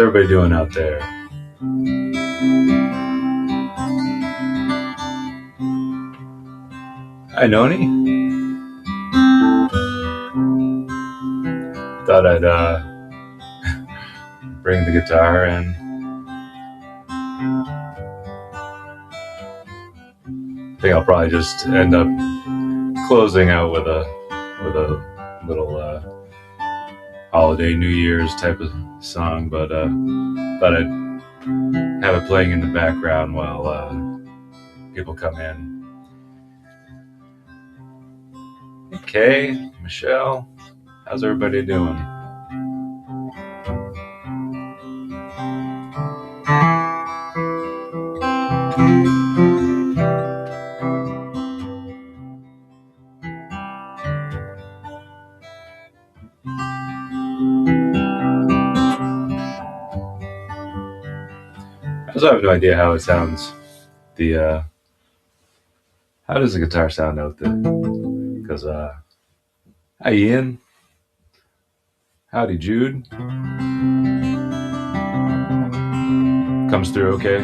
everybody doing out there? Hi, Noni. Thought I'd bring the guitar in. I think I'll probably just end up closing out with a little holiday New Year's type of song, but thought I'd have it playing in the background while people come in. Okay, Michelle, how's everybody doing? I also have no idea how it sounds. How does the guitar sound out there? Because hi Ian, howdy Jude, comes through okay.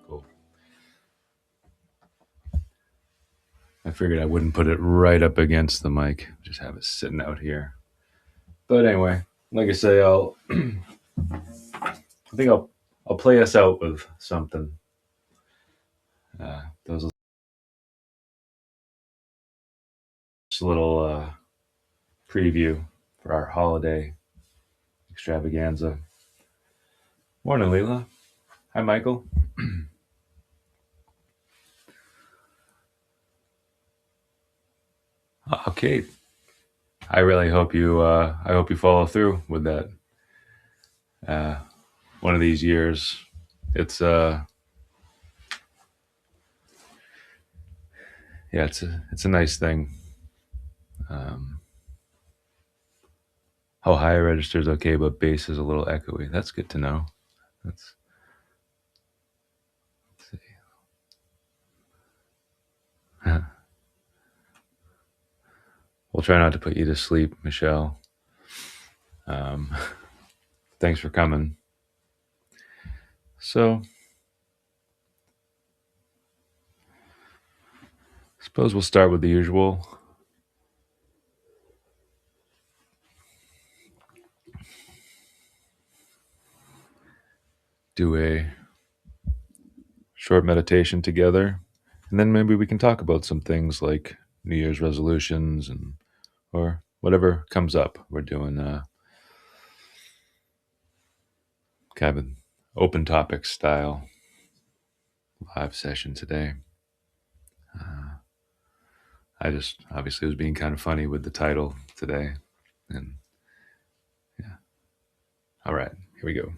Cool. I figured I wouldn't put it right up against the mic, just have it sitting out here. But anyway, like I say, I think I'll play us out with something. Those just a little preview for our holiday extravaganza. Morning, Leela. Hi, Michael. Okay. I really hope you. I hope you follow through with that. One of these years, it's it's a nice thing. How high register is okay, but bass is a little echoey. That's good to know. Let's see. We'll try not to put you to sleep, Michelle. Thanks for coming. So, I suppose we'll start with the usual. Do a short meditation together, and then maybe we can talk about some things like New Year's resolutions or whatever comes up. We're doing kind of an open topic style live session today. I just obviously was being kind of funny with the title today, and yeah. All right, here we go.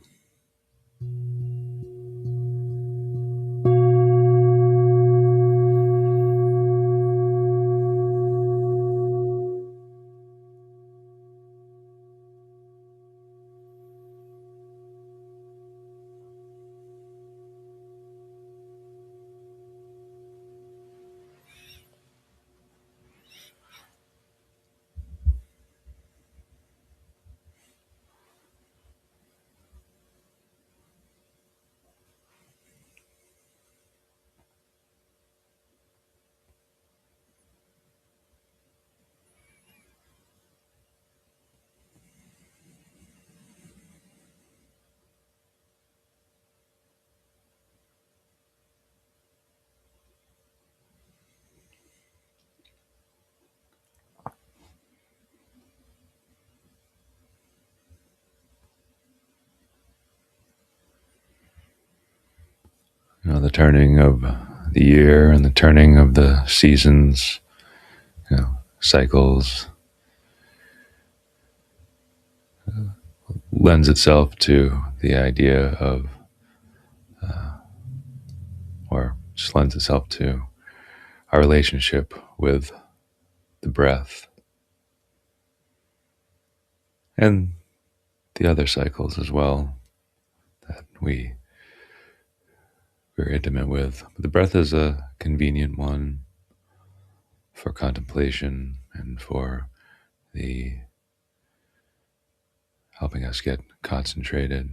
The turning of the year and the turning of the seasons, cycles, lends itself to the idea of, or just lends itself to our relationship with the breath and the other cycles as well that we're intimate with. The breath is a convenient one for contemplation and for the helping us get concentrated.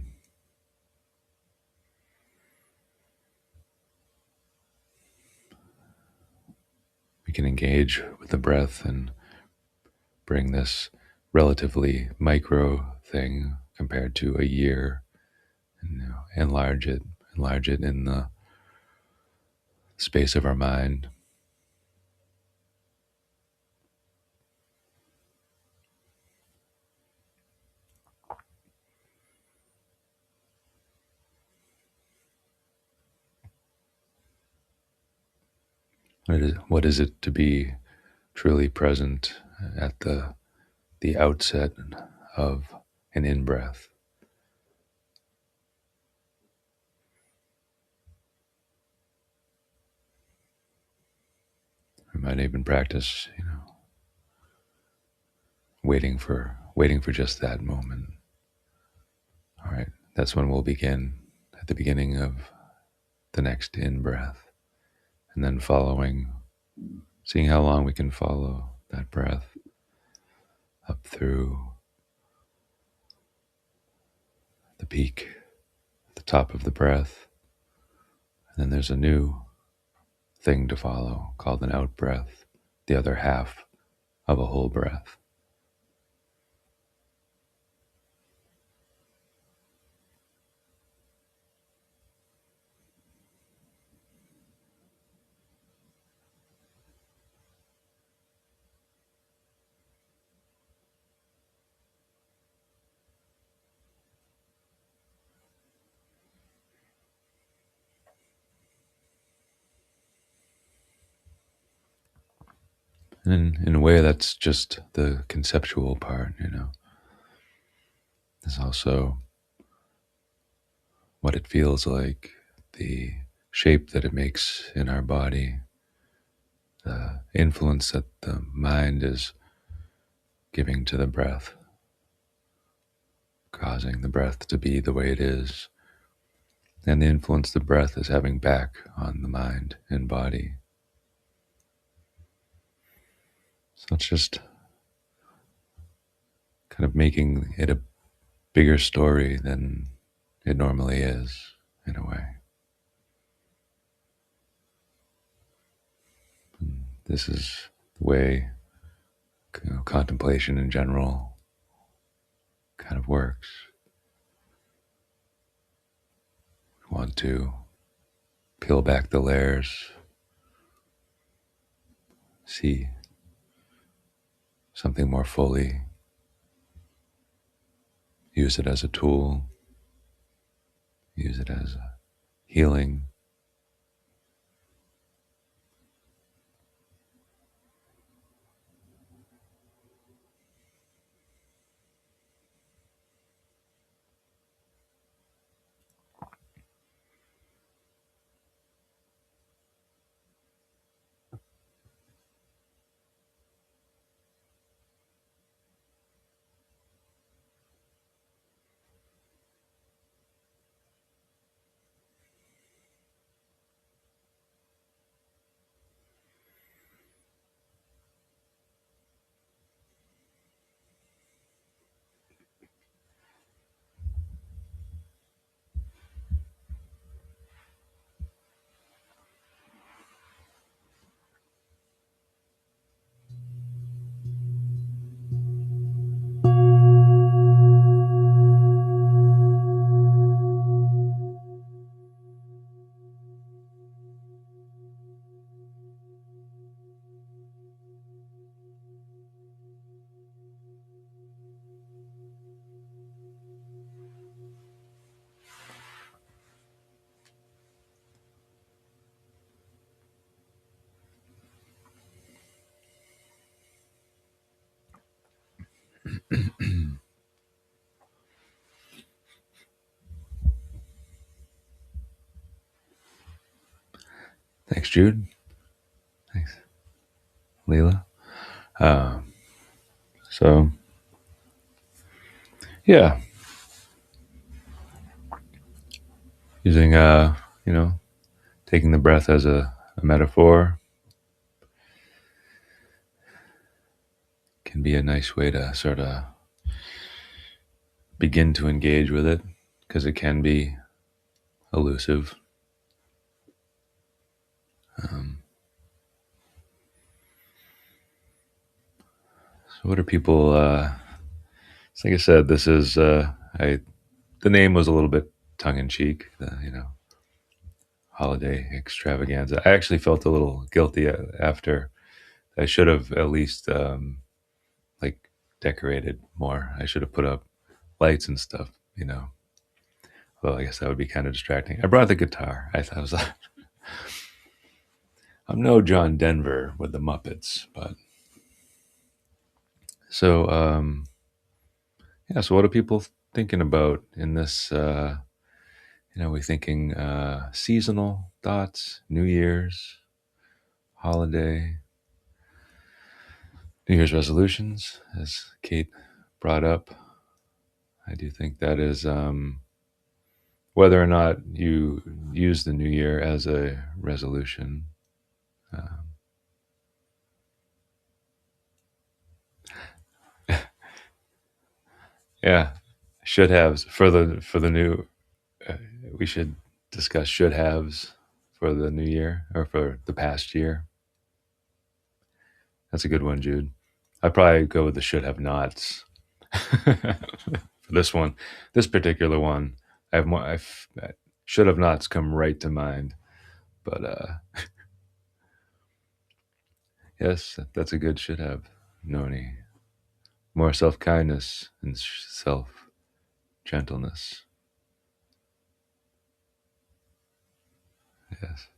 We can engage with the breath and bring this relatively micro thing compared to a year, and enlarge it in the space of our mind. What is it to be truly present at the outset of an in-breath? We might even practice, waiting for just that moment. All right, that's when we'll begin, at the beginning of the next in-breath, and then seeing how long we can follow that breath up through the peak, the top of the breath. And then there's a new thing to follow called an out breath, the other half of a whole breath. And in a way, that's just the conceptual part. There's also what it feels like, the shape that it makes in our body, the influence that the mind is giving to the breath, causing the breath to be the way it is, and the influence the breath is having back on the mind and body. So it's just kind of making it a bigger story than it normally is, in a way. And this is the way contemplation in general kind of works. We want to peel back the layers, see something more fully, use it as a tool, use it as a healing. Thanks, Jude. Thanks, Leela. Uh, so, yeah, using, taking the breath as a metaphor, can be a nice way to sort of begin to engage with it, because it can be elusive. Um, so, what are people? Like I said, this is the name was a little bit tongue in cheek. Holiday extravaganza. I actually felt a little guilty after. I should have at least like decorated more. I should have put up lights and stuff. Well, I guess that would be kind of distracting. I brought the guitar. I thought I was I'm no John Denver with the Muppets, but so yeah. So what are people thinking about in this? We thinking seasonal thoughts, New Year's, holiday, New Year's resolutions, as Kate brought up. I do think that is whether or not you use the New Year as a resolution. Um, yeah, should haves for the new. Uh, we should discuss should haves for the new year or for the past year. That's a good one, Jude. I'd probably go with the should have nots for this one. This particular one, I have more. Should have nots come right to mind, but yes, that's a good should have. Noni, more self kindness and self gentleness. Yes,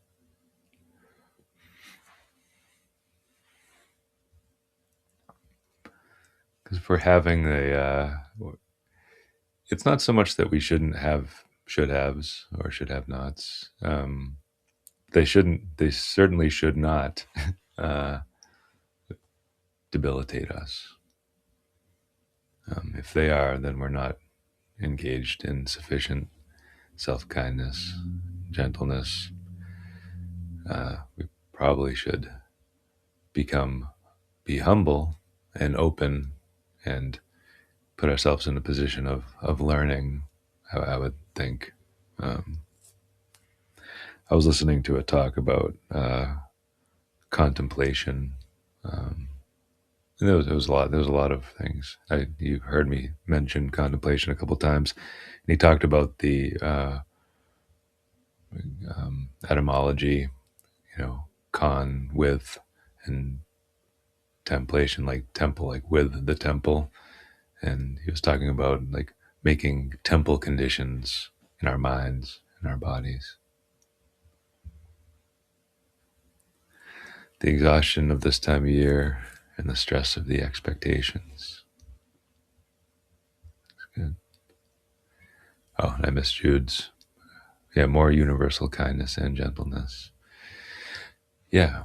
because if we're having it's not so much that we shouldn't have should haves or should have nots. They shouldn't. They certainly should not uh, debilitate us. If they are, then we're not engaged in sufficient self kindness, gentleness. We probably should become be humble and open and put ourselves in a position of learning. I would think. Um, I was listening to a talk about contemplation. Um, and there was a lot. There was a lot of things. You heard me mention contemplation a couple times, and he talked about the etymology. Con with, and templation like temple, like with the temple. And he was talking about like making temple conditions in our minds, in our bodies. The exhaustion of this time of year and the stress of the expectations. Good. Oh, and I missed Jude's. Yeah, more universal kindness and gentleness. Yeah,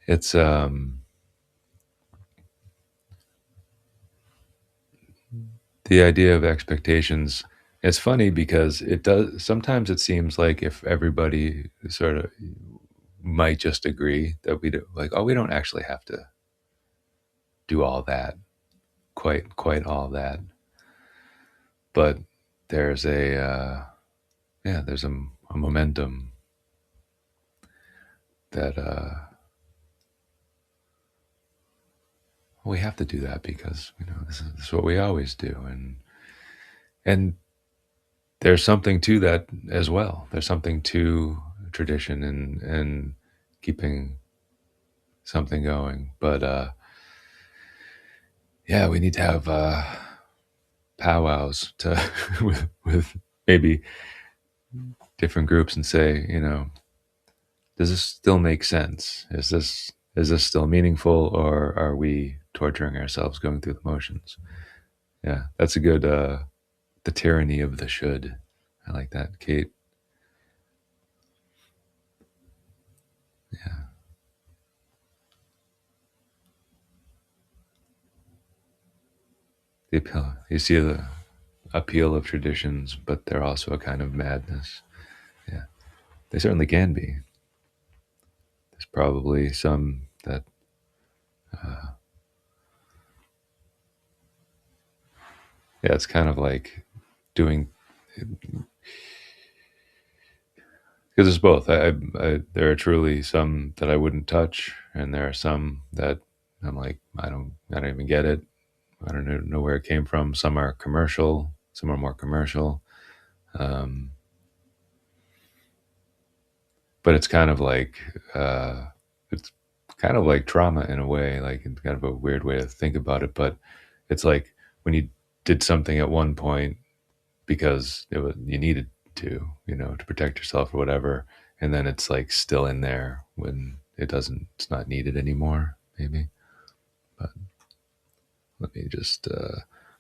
it's the idea of expectations. It's funny because it does sometimes it seems like if everybody sort of might just agree that we do, like, oh, we don't actually have to do all that, quite all that, but there's a momentum that we have to do that because this is what we always do, and there's something to that as well. There's something to tradition and keeping something going, but yeah, we need to have powwows to with maybe different groups and say, does this still make sense? Is this still meaningful, or are we torturing ourselves going through the motions? Yeah, that's a good the tyranny of the should. I like that, Kate. Yeah, the appeal. You see the appeal of traditions, but they're also a kind of madness. Yeah, they certainly can be. There's probably some that Yeah, it's kind of like doing, because it's both. There are truly some that I wouldn't touch, and there are some that I'm like, I don't even get it. I don't know where it came from. Some are commercial, some are more commercial. Um, but it's kind of like, it's kind of like trauma in a way, like it's kind of a weird way to think about it. But it's like when you did something at one point because you needed to, to protect yourself or whatever, and then it's like still in there when it's not needed anymore, maybe. But let me just,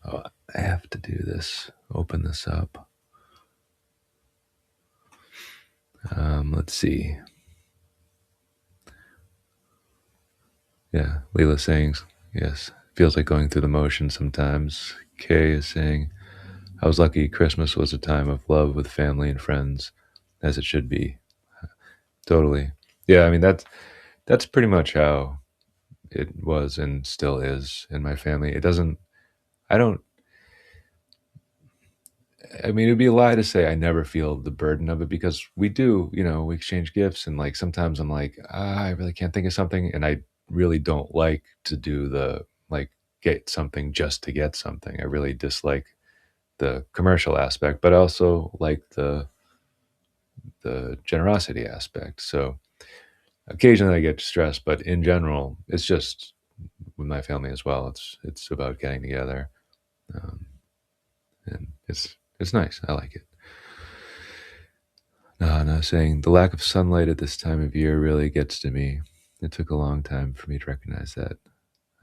oh, I have to do this. Open this up. Let's see. Yeah, Leela saying yes. Feels like going through the motions sometimes. Kay is saying, I was lucky Christmas was a time of love with family and friends, as it should be. Totally. Yeah, I mean that's pretty much how it was and still is in my family. It doesn't I don't I mean, it'd be a lie to say I never feel the burden of it, because we do, we exchange gifts, and like sometimes I'm like, I really can't think of something, and I really don't like to do the like get something just to get something. I really dislike the commercial aspect, but I also like the generosity aspect. So occasionally I get stressed, but in general, it's just with my family as well. It's about getting together, um, and it's nice. I like it. No, saying the lack of sunlight at this time of year really gets to me. It took a long time for me to recognize that.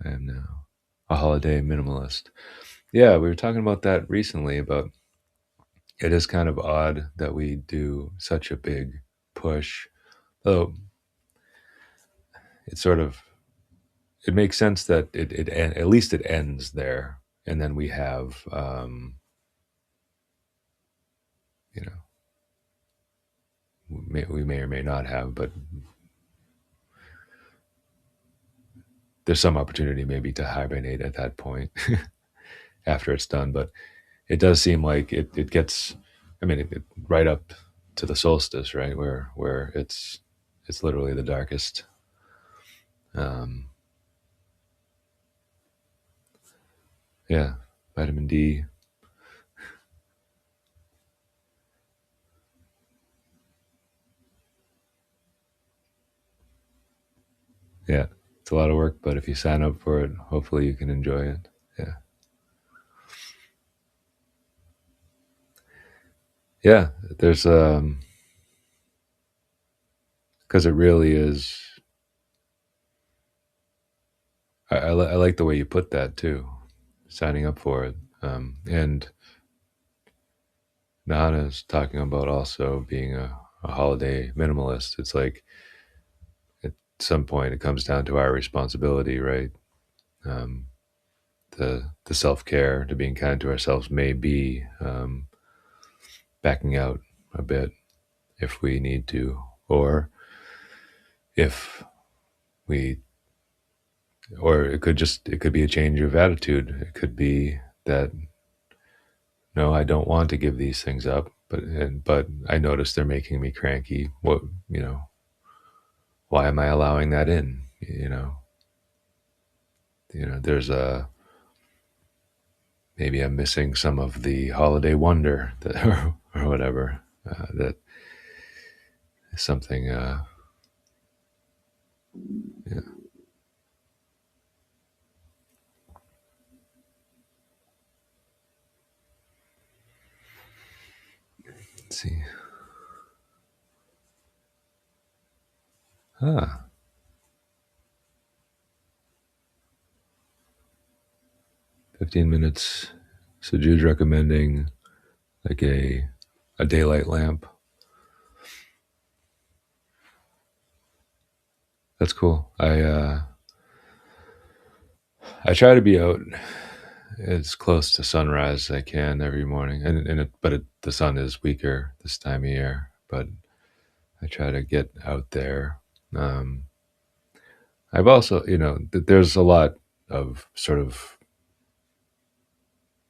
I am now a holiday minimalist. Yeah, we were talking about that recently. About it is kind of odd that we do such a big push. Though it sort of it makes sense that at least it ends there, and then we have you know we may or may not have, but there's some opportunity maybe to hibernate at that point after it's done. But it does seem like it gets, I mean, right up to the solstice, right, where it's literally the darkest. um yeah, vitamin D. Yeah, it's a lot of work, but if you sign up for it, hopefully you can enjoy it. Yeah, yeah, there's because it really is. I like the way you put that too, signing up for it. And Nahana's talking about also being a holiday minimalist. It's like at some point it comes down to our responsibility, right? Um, the self care, to being kind to ourselves, may be backing out a bit if we need to, or if we, or it could be a change of attitude. It could be that no, I don't want to give these things up, but I notice they're making me cranky. What why am I allowing that in? There's a maybe I'm missing some of the holiday wonder that, or whatever. That is something. Yeah, let's see. 15 minutes. So Jude's recommending like a daylight lamp. That's cool. I try to be out as close to sunrise as I can every morning, the sun is weaker this time of year, but I try to get out there. Um, I've also, there's a lot of sort of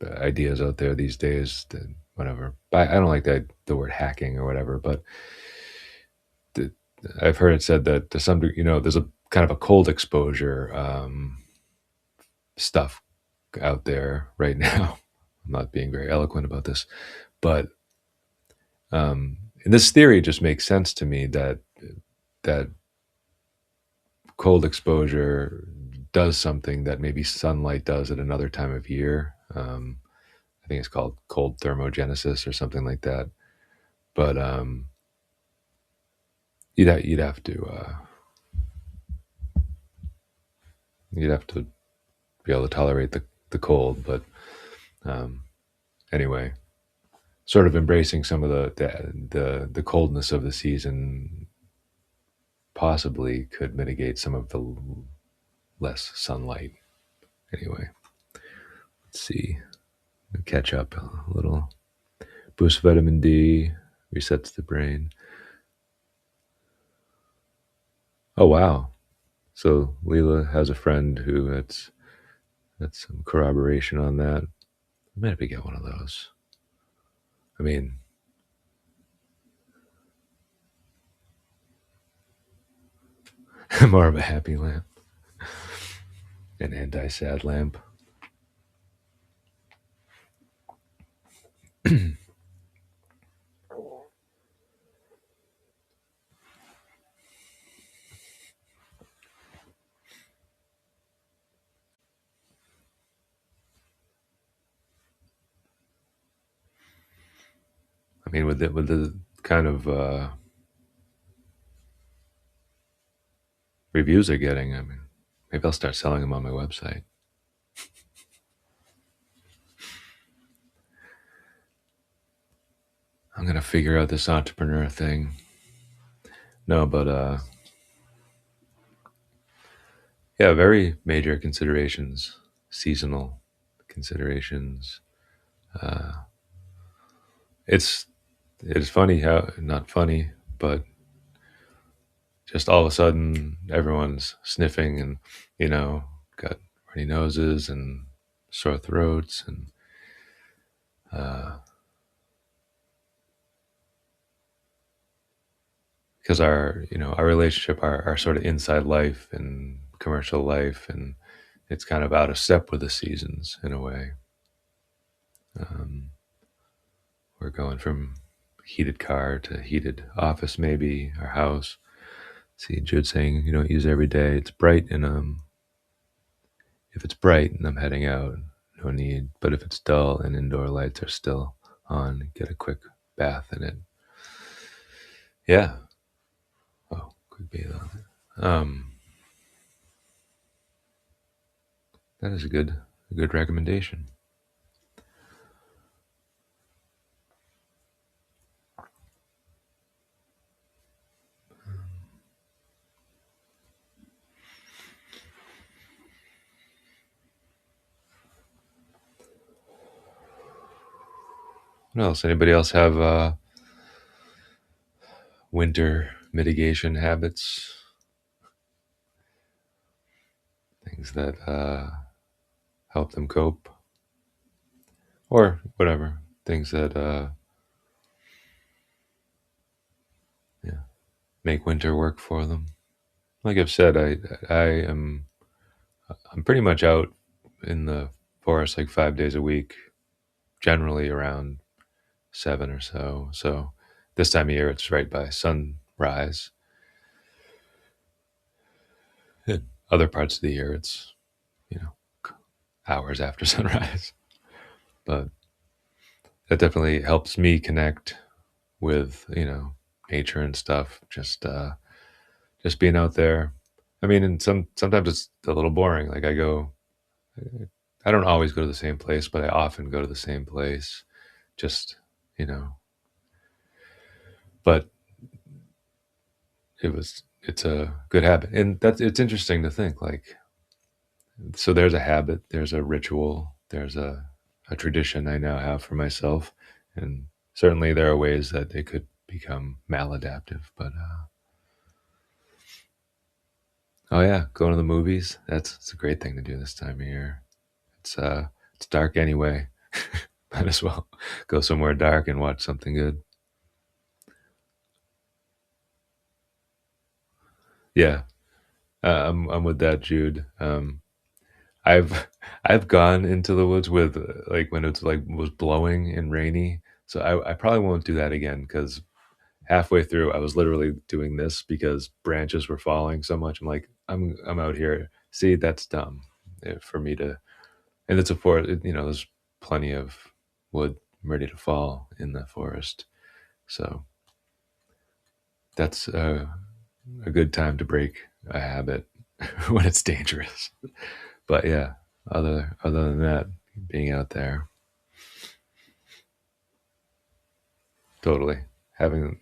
ideas out there these days. That, whatever. I don't like the word hacking or whatever, but the, I've heard it said that to some degree, there's a kind of a cold exposure stuff out there right now. I'm not being very eloquent about this, but and this theory just makes sense to me that cold exposure does something that maybe sunlight does at another time of year. I think it's called cold thermogenesis or something like that. But you'd have to you'd have to be able to tolerate the cold. But um, anyway, sort of embracing some of the coldness of the season possibly could mitigate some of the less sunlight. Anyway, let's see. Catch up a little. Boost vitamin D, resets the brain. Oh wow! So Leela has a friend who that's some corroboration on that. I might have to get one of those. I mean, more of a happy lamp, an anti-sad lamp. I mean, with the kind of reviews they're getting, I mean, maybe I'll start selling them on my website. I'm gonna figure out this entrepreneur thing. No, but yeah, very major considerations, seasonal considerations. Uh, it's funny how not funny, but just all of a sudden everyone's sniffing and got runny noses and sore throats and because our relationship, our sort of inside life and commercial life, and it's kind of out of step with the seasons in a way. We're going from heated car to heated office, maybe our house. See Jude saying you don't use it every day. It's bright, and if it's bright and I'm heading out, no need. But if it's dull and indoor lights are still on, get a quick bath in it. Yeah. Oh, quick bath on it. That is a good recommendation. What else? Anybody else have winter mitigation habits? Things that help them cope, or whatever. Things that yeah, make winter work for them. Like I've said, I'm pretty much out in the forest like 5 days a week, generally around 7 or so. So this time of year, it's right by sunrise. In other parts of the year, it's you know hours after sunrise. But that definitely helps me connect with nature and stuff. Just being out there. I mean, and sometimes it's a little boring. Like I don't always go to the same place, but I often go to the same place. Just you know, but it's a good habit, and it's interesting to think like. So there's a habit, there's a ritual, there's a tradition I now have for myself, and certainly there are ways that they could become maladaptive. But oh yeah, going to the movies, it's a great thing to do this time of year. It's dark anyway. Might as well go somewhere dark and watch something good. Yeah, I'm with that, Jude. I've I've gone into the woods with like when it's like was blowing and rainy. So I probably won't do that again because halfway through I was literally doing this because branches were falling so much. I'm like, I'm out here. See, that's dumb for me to. And it's a forest. There's plenty of wood ready to fall in the forest. So that's a good time to break a habit when it's dangerous. But yeah, other than that, being out there, totally having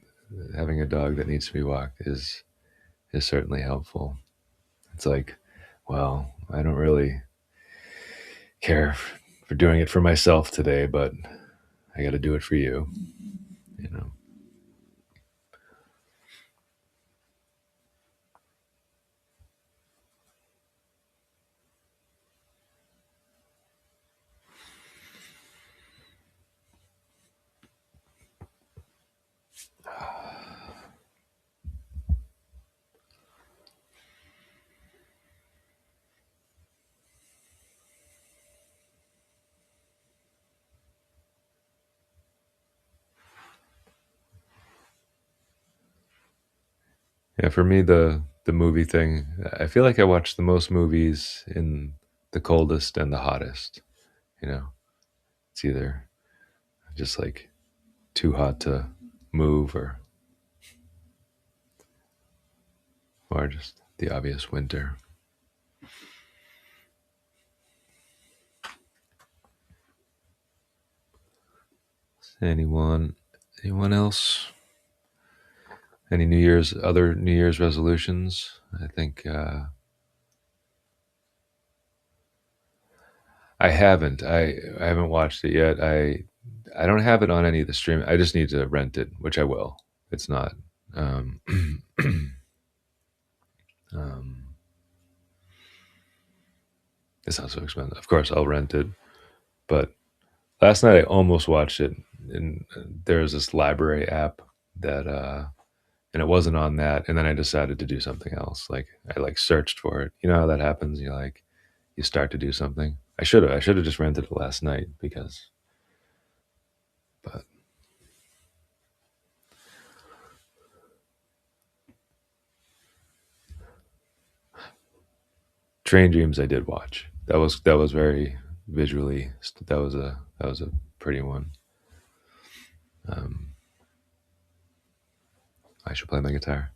having a dog that needs to be walked is certainly helpful. It's like, well, I don't really care for doing it for myself today, but I got to do it for you. You know. Yeah, for me, the movie thing, I feel like I watch the most movies in the coldest and the hottest. You know, it's either just like too hot to move or just the obvious winter. Anyone anyone else? Any other New Year's resolutions? I think I haven't. I haven't watched it yet. I don't have it on any of the stream. I just need to rent it, which I will. It's not. Um, um, it's not so expensive. Of course, I'll rent it. But last night I almost watched it, and there's this library app that, and it wasn't on that. And then I decided to do something else. Like I like searched for it. You know how that happens. You start to do something. I should have just rented it last night because, but Train Dreams I did watch. That was very visually. That was a pretty one. Um, I should play my guitar.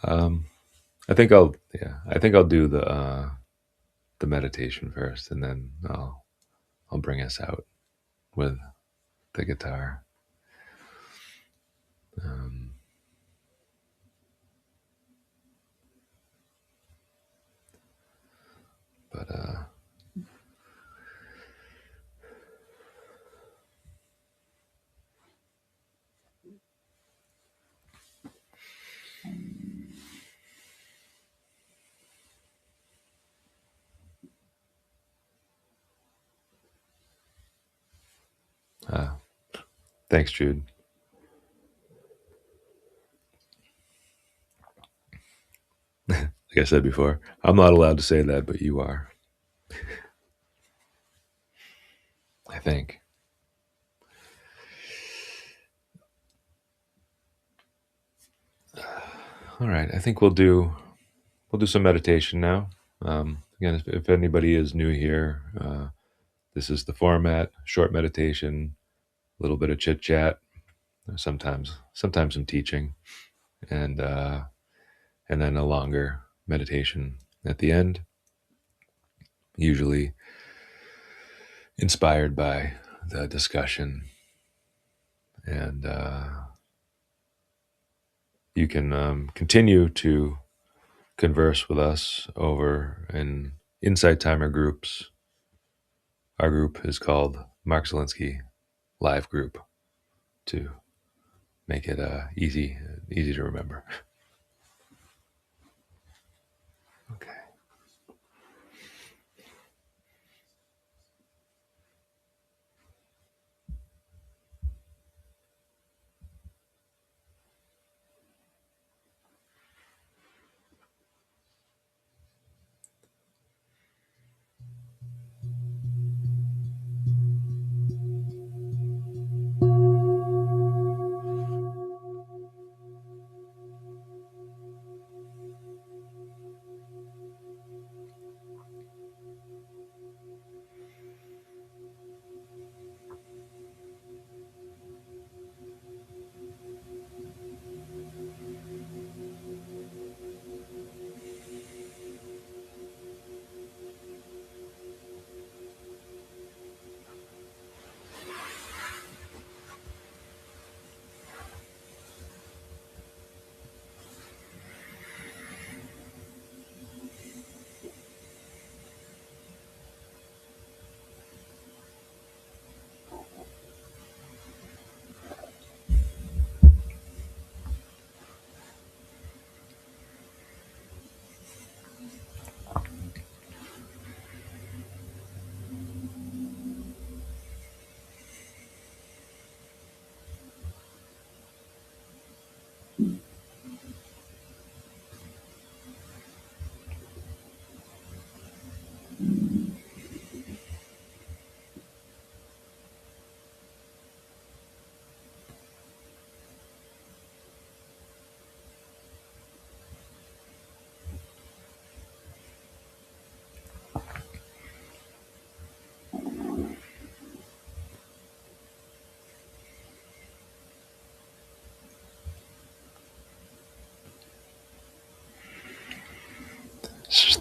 Um, I think I'll do the meditation first, and then I'll bring us out with the guitar. Um, but uh, thanks, Jude. Like I said before, I'm not allowed to say that, but you are. I think. All right. I think we'll do some meditation now. Again, if anybody is new here, this is the format: short meditation, a little bit of chit chat, sometimes some teaching, and uh, and then a longer meditation at the end, usually inspired by the discussion. And you can continue to converse with us over in InsightTimer groups. Our group is called Mark Zelinsky Live Group to make it easy to remember. Okay.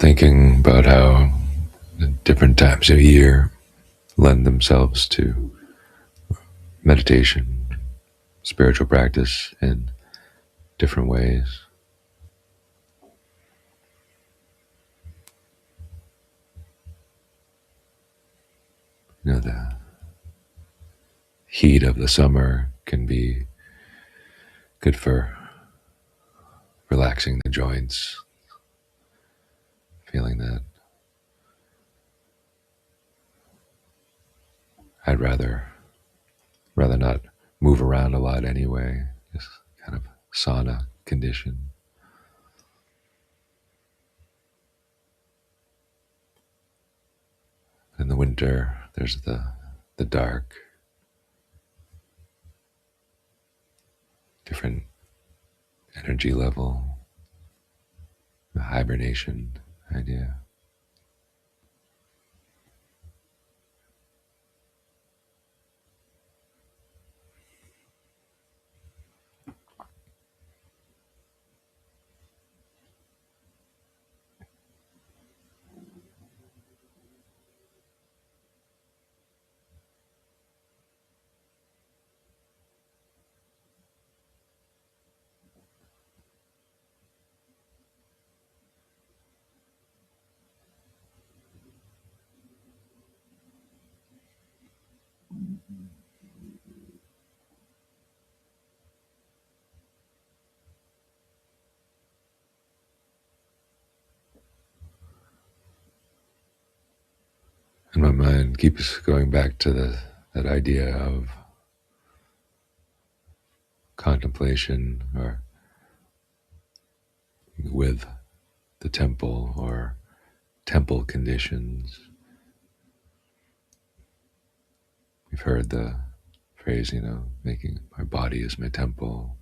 thinking about how different times of year lend themselves to meditation, spiritual practice in different ways. The heat of the summer can be good for relaxing the joints, feeling that I'd rather not move around a lot anyway, just kind of sauna condition. In the winter, there's the dark, different energy level, the hibernation idea. And my mind keeps going back to that idea of contemplation or with the temple or temple conditions. We've heard the phrase, making my body is my temple.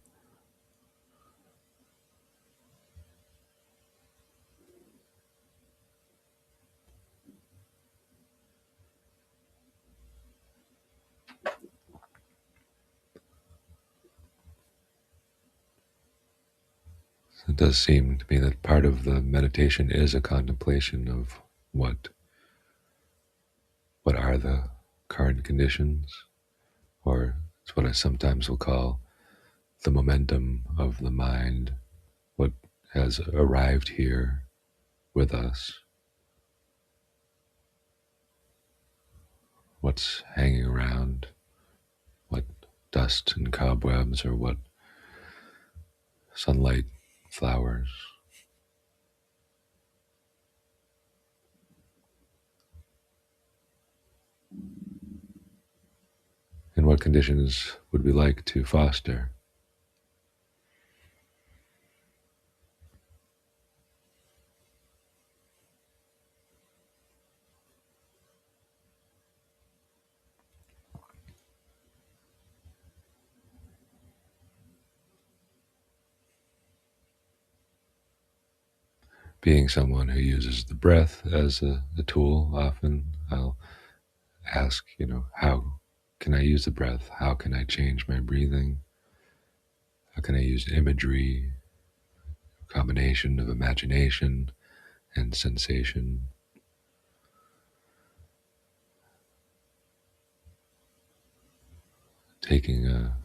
It does seem to me that part of the meditation is a contemplation of what are the current conditions, or it's what I sometimes will call the momentum of the mind, what has arrived here with us, what's hanging around, what dust and cobwebs, or what sunlight flowers. And what conditions would we like to foster? Being someone who uses the breath as a tool, often I'll ask, how can I use the breath? How can I change my breathing? How can I use imagery, a combination of imagination and sensation? Taking a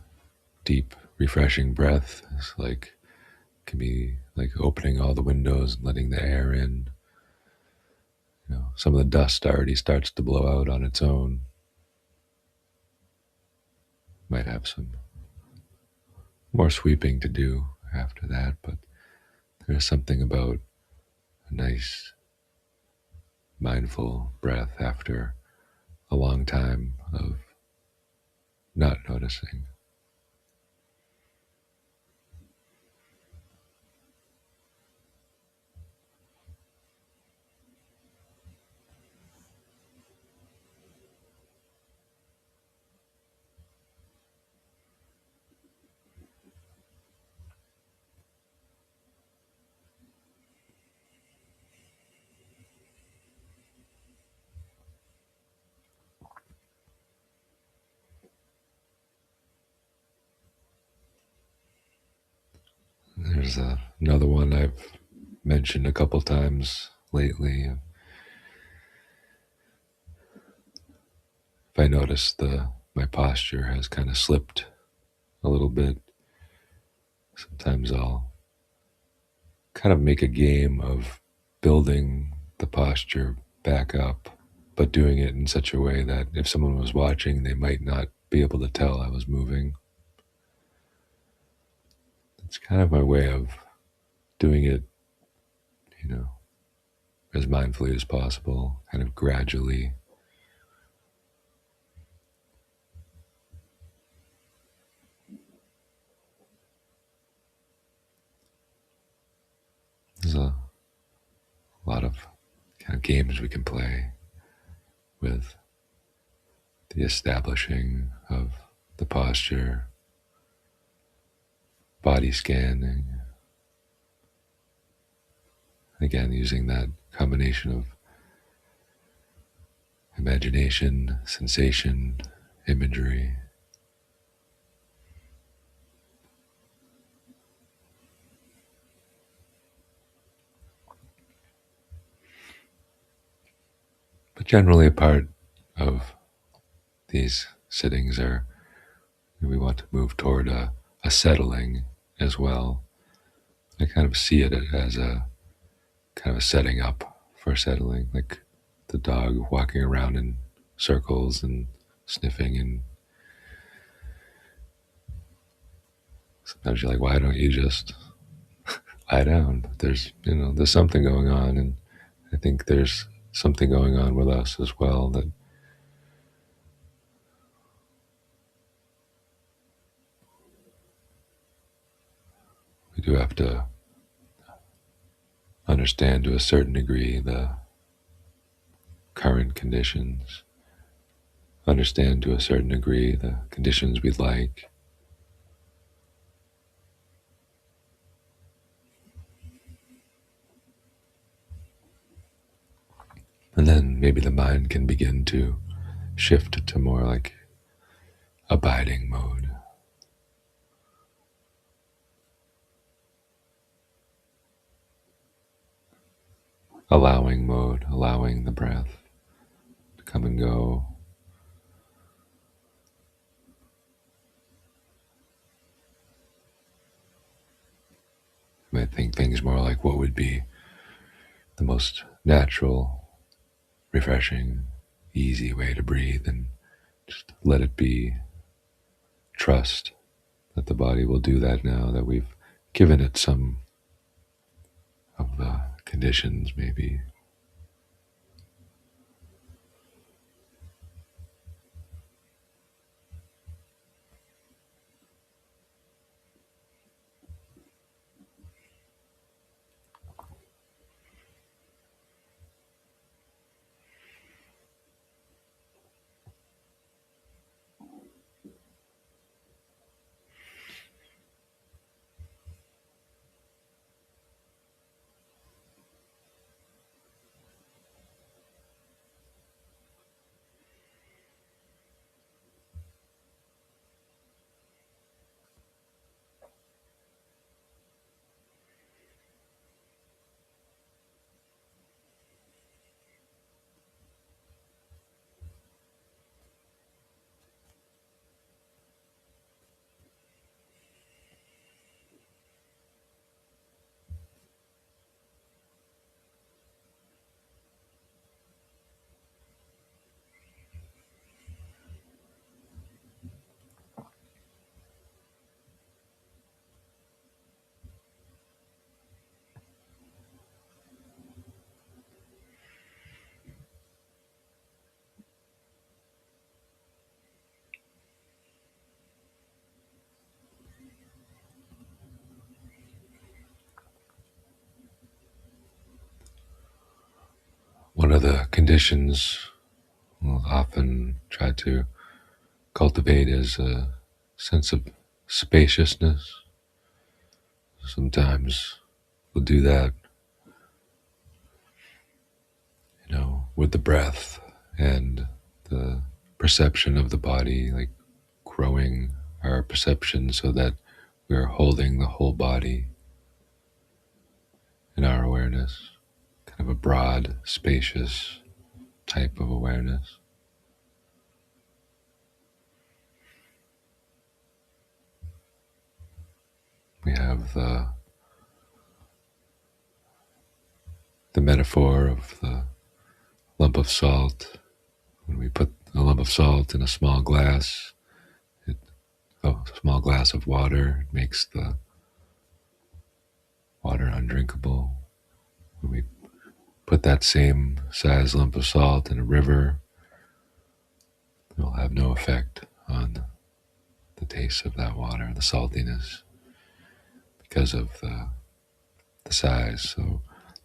deep, refreshing breath is can be like opening all the windows and letting the air in. Some of the dust already starts to blow out on its own. Might have some more sweeping to do after that, but there's something about a nice, mindful breath after a long time of not noticing. There's another one I've mentioned a couple times lately. If I notice my posture has kind of slipped a little bit, sometimes I'll kind of make a game of building the posture back up, but doing it in such a way that if someone was watching, they might not be able to tell I was moving. It's kind of my way of doing it, you know, as mindfully as possible, kind of gradually. There's a lot of kind of games we can play with the establishing of the posture, body scanning, again, using that combination of imagination, sensation, imagery. But generally, a part of these sittings are we want to move toward a settling as well. I kind of see it as a kind of a setting up for settling, like the dog walking around in circles and sniffing. And sometimes you're like, why don't you just lie down? But there's something going on, and I think there's something going on with us as well that we do have to understand to a certain degree the current conditions, understand to a certain degree the conditions we'd like. And then maybe the mind can begin to shift to more like abiding mode, allowing mode, allowing the breath to come and go. You might think things more like what would be the most natural, refreshing, easy way to breathe, and just let it be. Trust that the body will do that now that we've given it some of the conditions, maybe. One of the conditions we'll often try to cultivate is a sense of spaciousness. Sometimes we'll do that, with the breath and the perception of the body, like growing our perception so that we are holding the whole body in our awareness, kind have a broad, spacious type of awareness. We have the metaphor of the lump of salt. When we put a lump of salt in a small glass, a small glass of water, it makes the water undrinkable. When we put that same size lump of salt in a river, it will have no effect on the taste of that water, the saltiness, because of the size. So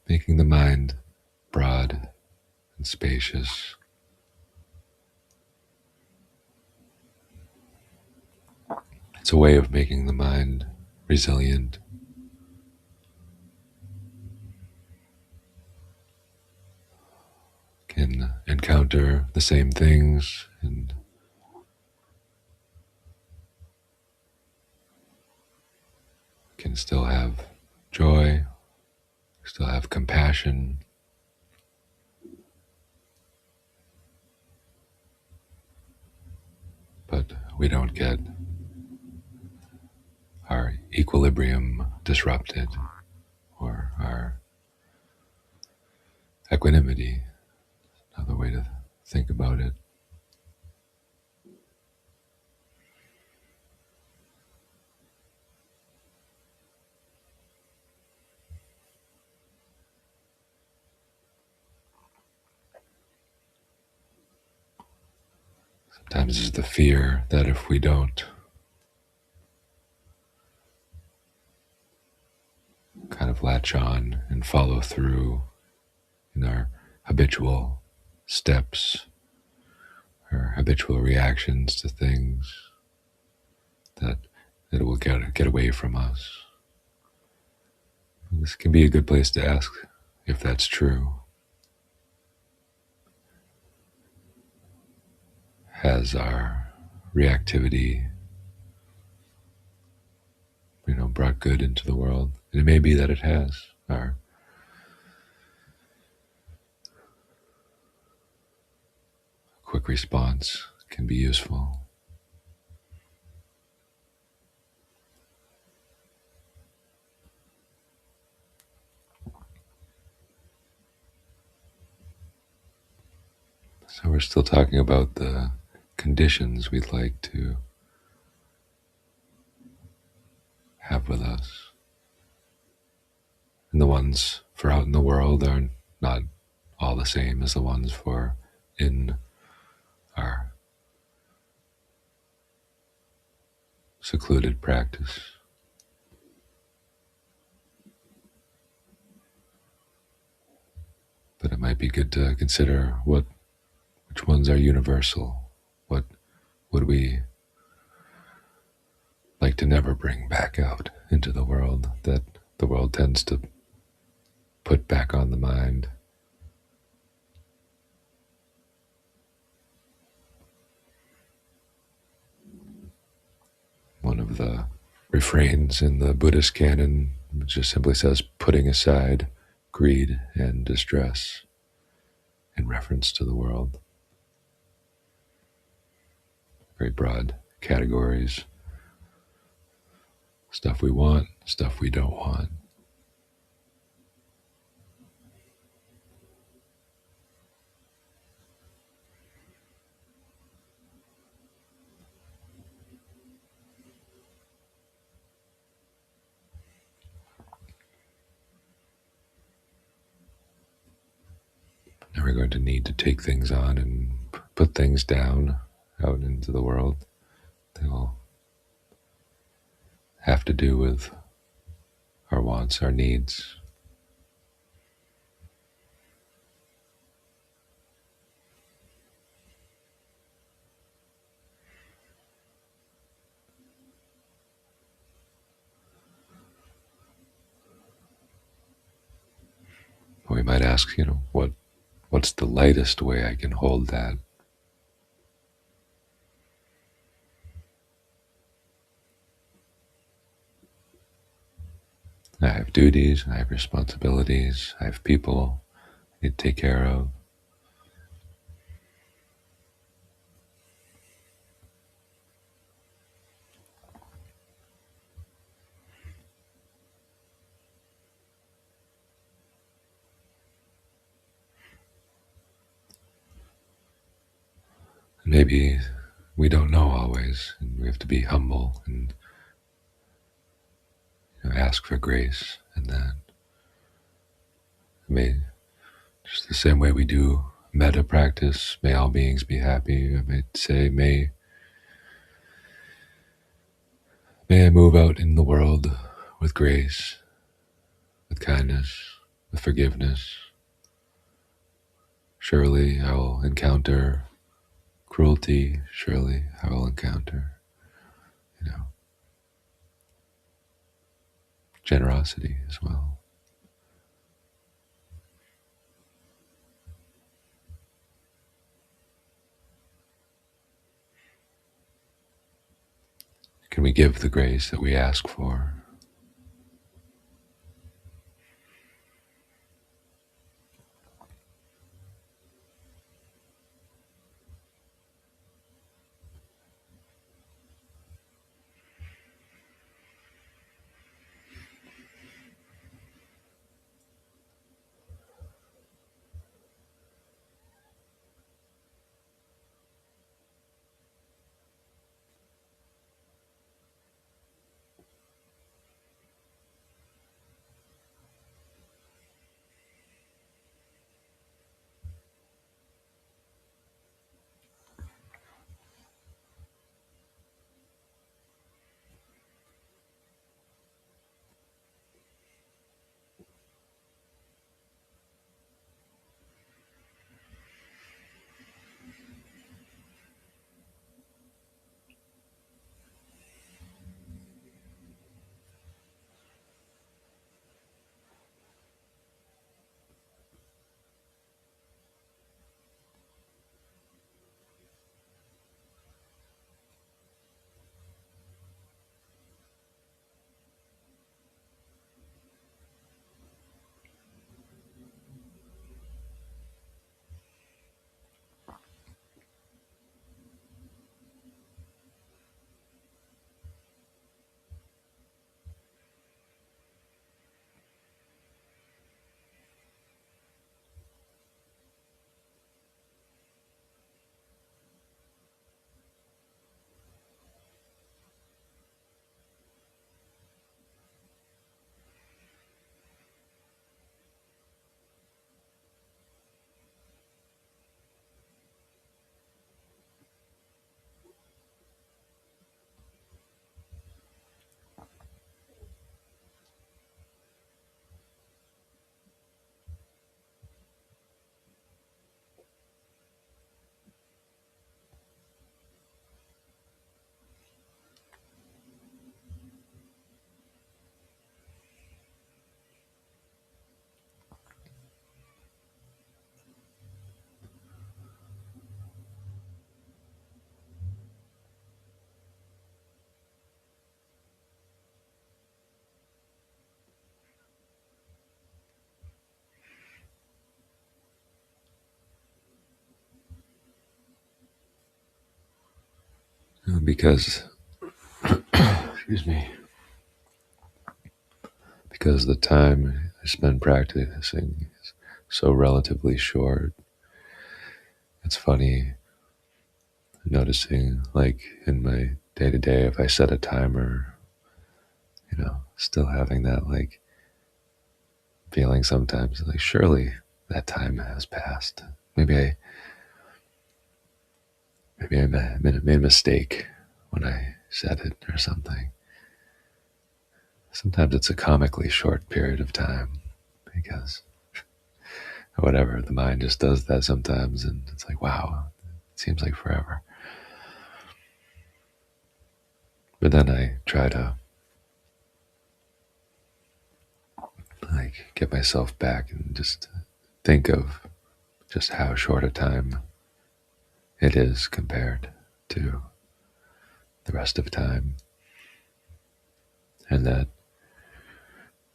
making the mind broad and spacious. It's a way of making the mind resilient. Can encounter the same things and can still have joy, still have compassion, but we don't get our equilibrium disrupted or our equanimity, another way to think about it. Sometimes it's the fear that if we don't kind of latch on and follow through in our habitual steps or habitual reactions to things, that it will get away from us. This can be a good place to ask if that's true. Has our reactivity, brought good into the world? And it may be that it has. Our quick response can be useful. So we're still talking about the conditions we'd like to have with us. And the ones for out in the world are not all the same as the ones for in our secluded practice. But it might be good to consider which ones are universal. What would we like to never bring back out into the world, that the world tends to put back on the mind? One of the refrains in the Buddhist canon just simply says, putting aside greed and distress, in reference to the world. Very broad categories. Stuff we want, stuff we don't want. Now we're going to need to take things on and put things down out into the world. They'll have to do with our wants, our needs. We might ask, what's the lightest way I can hold that? I have duties, I have responsibilities, I have people need to take care of. Maybe we don't know always, and we have to be humble and ask for grace, and that may just the same way we do metta practice, may all beings be happy. I might say, may I move out in the world with grace, with kindness, with forgiveness. Surely I will encounter cruelty. Surely I will encounter, generosity as well. Can we give the grace that we ask for? Because, excuse me, because the time I spend practicing is so relatively short. It's funny noticing, like in my day to day, if I set a timer, still having that like feeling sometimes, like surely that time has passed. Maybe I made a mistake when I said it or something. Sometimes it's a comically short period of time because whatever, the mind just does that sometimes, and it's like, wow, it seems like forever. But then I try to like get myself back and just think of just how short a time it is compared to the rest of time, and that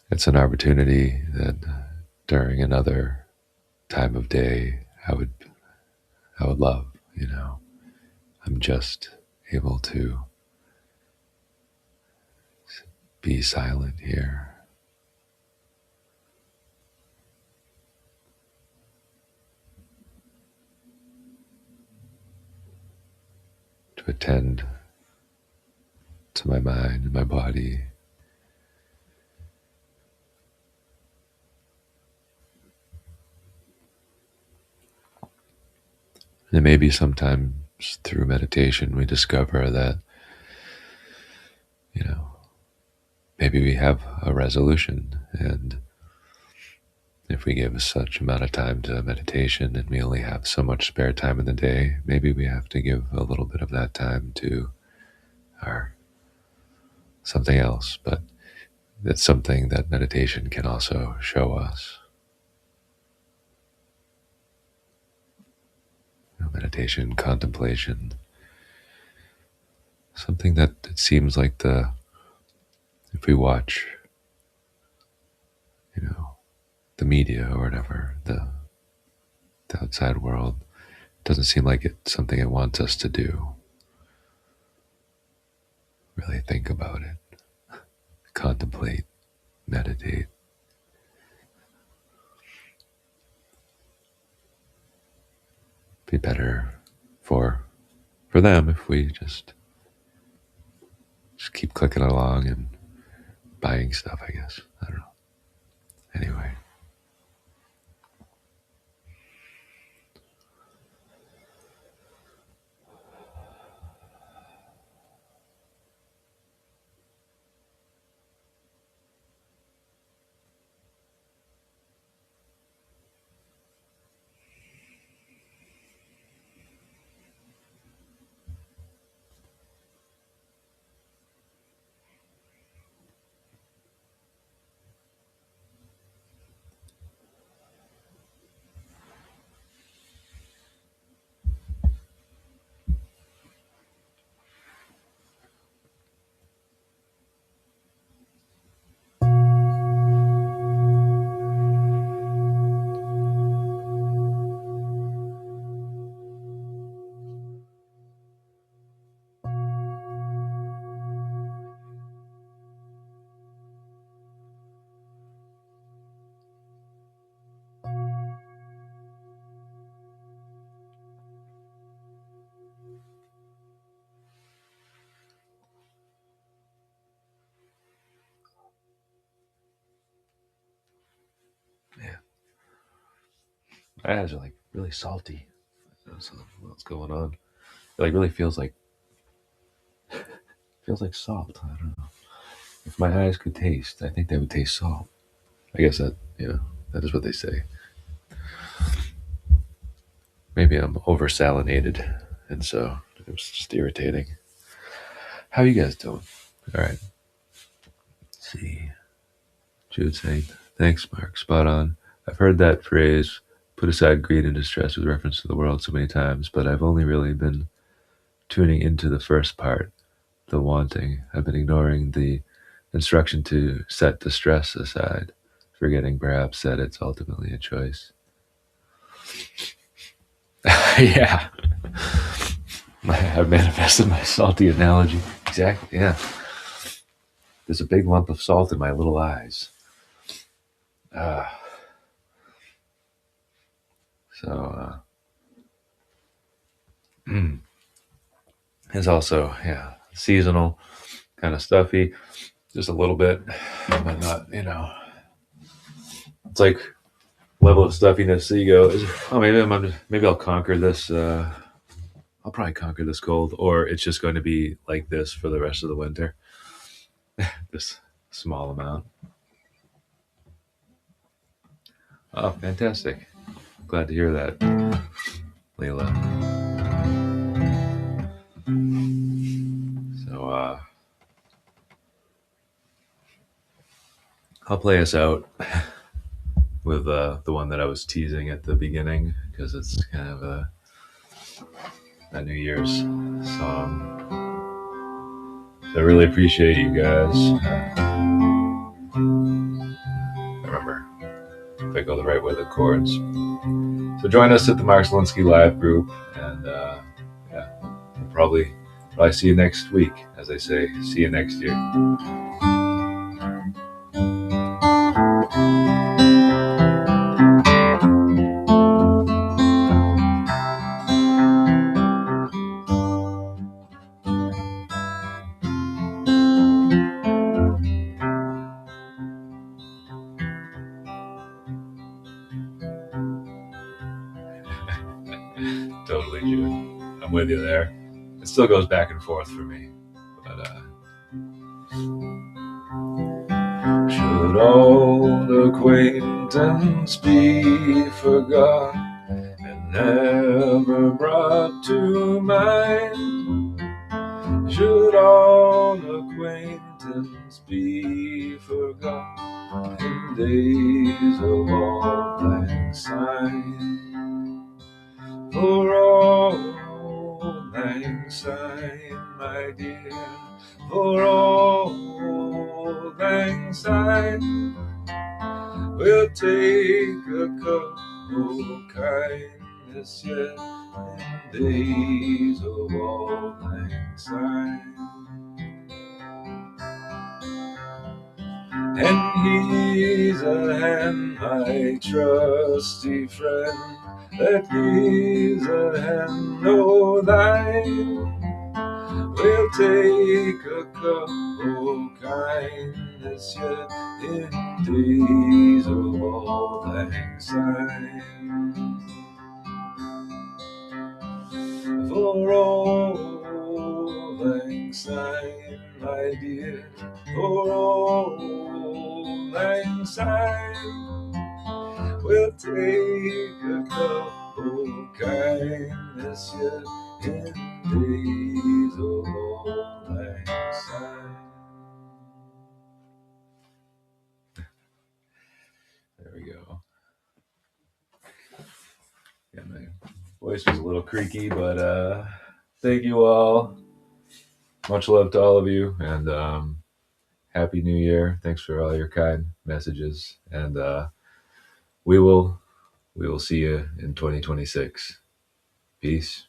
it's an opportunity that during another time of day I would love, you know. I'm just able to be silent here, to attend to my mind and my body. And maybe sometimes through meditation we discover that, you know, maybe we have a resolution, and if we give such amount of time to meditation and we only have so much spare time in the day, maybe we have to give a little bit of that time to our something else. But it's something that meditation can also show us. You know, meditation, contemplation, something that it seems like if we watch, you know, the media or whatever, the outside world, it doesn't seem like it's something it wants us to do. Really think about it, contemplate, meditate. Be better for them if we just keep clicking along and buying stuff, I guess. I don't know. Anyway. Yeah. My eyes are like really salty. I don't know what's going on. It like really feels like salt. I don't know. If my eyes could taste, I think they would taste salt. I guess that, you know, that is what they say. Maybe I'm over salinated, and so it was just irritating. How you guys doing? All right. Let's see. Jude saying, thanks, Mark. Spot on. I've heard that phrase, put aside greed and distress, with reference to the world so many times, but I've only really been tuning into the first part, the wanting. I've been ignoring the instruction to set distress aside, forgetting perhaps that it's ultimately a choice. Yeah. I've manifested my salty analogy. Exactly, yeah. There's a big lump of salt in my little eyes. Uh, so, it's also, yeah, seasonal, kind of stuffy, just a little bit, but not, you know, it's like level of stuffiness. So you go, oh, maybe I'll conquer this. I'll probably conquer this cold, or it's just going to be like this for the rest of the winter. This small amount. Oh, fantastic. Glad to hear that, Leila. So, I'll play us out with the one that I was teasing at the beginning, because it's kind of a New Year's song. So I really appreciate you guys. Remember, if I go the right way with the chords. So join us at the Mark Zelinsky Live group, and yeah, we'll probably see you next week. As I say, see you next year. Totally, June. I'm with you there. It still goes back and forth for me. But should old acquaintance be forgot and never brought to mind? Should all acquaintance be forgot in days of auld lang syne? For auld lang syne, my dear, for auld lang syne, we'll take a cup of kindness yet in days of auld lang syne. And he's a hand, my trusty friend, that he's a hand o' thine. We'll take a cup of kindness yet in days of auld lang syne. For auld lang syne, my dear, for auld lang syne, we'll take a cup of kindness yet in days of auld lang syne. There we go. Yeah, my voice was a little creaky, but thank you all. Much love to all of you, and Happy New Year. Thanks for all your kind messages, and we will see you in 2026. Peace.